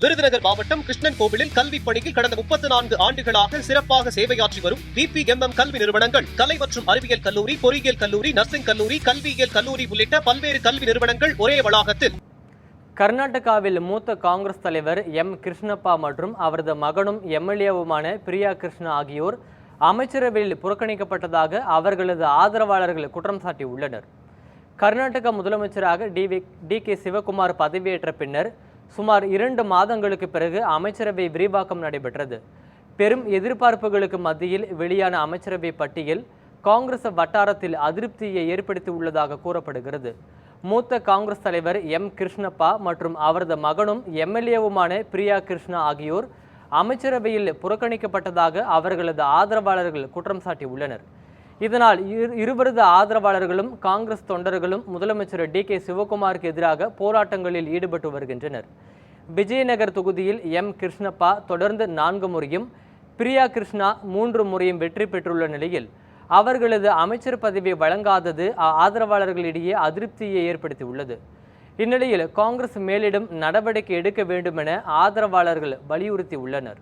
விருதுநகர் மாவட்டம் கிருஷ்ணன் கோவிலில் கல்வி பணியில் கடந்த 34 ஆண்டுகளாக சிறப்பாக சேவையாற்றி வரும் VPMM கல்வி நிறுவனங்கள், கலை மற்றும் அறிவியல் கல்லூரி, பொறியியல் கல்லூரி, நர்சிங் கல்லூரி, கல்வியியல் கல்லூரி உள்ளிட்ட பல்வேறு கல்வி நிறுவனங்கள் ஒரே வளாகத்தில். கர்நாடகாவில் மூத்த காங்கிரஸ் தலைவர் M. கிருஷ்ணப்பா மற்றும் அவரது மகனும் MLAவுமான பிரியா கிருஷ்ணா ஆகியோர் அமைச்சரவையில் புறக்கணிக்கப்பட்டதாக அவர்களது ஆதரவாளர்கள் குற்றம் சாட்டியுள்ளனர். கர்நாடக முதலமைச்சராக DK சிவகுமார் பதவியேற்ற பின்னர் சுமார் 2 மாதங்களுக்கு பிறகு அமைச்சரவை விரிவாக்கம் நடைபெற்றது. பெரும் எதிர்பார்ப்புகளுக்கு மத்தியில் வெளியான அமைச்சரவை பட்டியல் காங்கிரஸ் வட்டாரத்தில் அதிருப்தியை ஏற்படுத்தி உள்ளதாக கூறப்படுகிறது. மூத்த காங்கிரஸ் தலைவர் M. கிருஷ்ணப்பா மற்றும் அவரது மகனும் MLAவுமான பிரியா கிருஷ்ணா ஆகியோர் அமைச்சரவையில் புறக்கணிக்கப்பட்டதாக அவர்களது ஆதரவாளர்கள் குற்றம் சாட்டியுள்ளனர். இதனால் இருவரது ஆதரவாளர்களும் காங்கிரஸ் தொண்டர்களும் முதலமைச்சர் DK சிவகுமாருக்கு எதிராக போராட்டங்களில் ஈடுபட்டு வருகின்றனர். விஜயநகர் தொகுதியில் M. கிருஷ்ணப்பா தொடர்ந்து 4 முறையும், பிரியா கிருஷ்ணா 3 முறையும் வெற்றி பெற்றுள்ள நிலையில் அவர்களது அமைச்சர் பதவி வழங்காதது ஆதரவாளர்களிடையே அதிருப்தியை ஏற்படுத்தியுள்ளது. இந்நிலையில் காங்கிரஸ் மேலிடம் நடவடிக்கை எடுக்க வேண்டும் என ஆதரவாளர்கள் வலியுறுத்தியுள்ளனர்.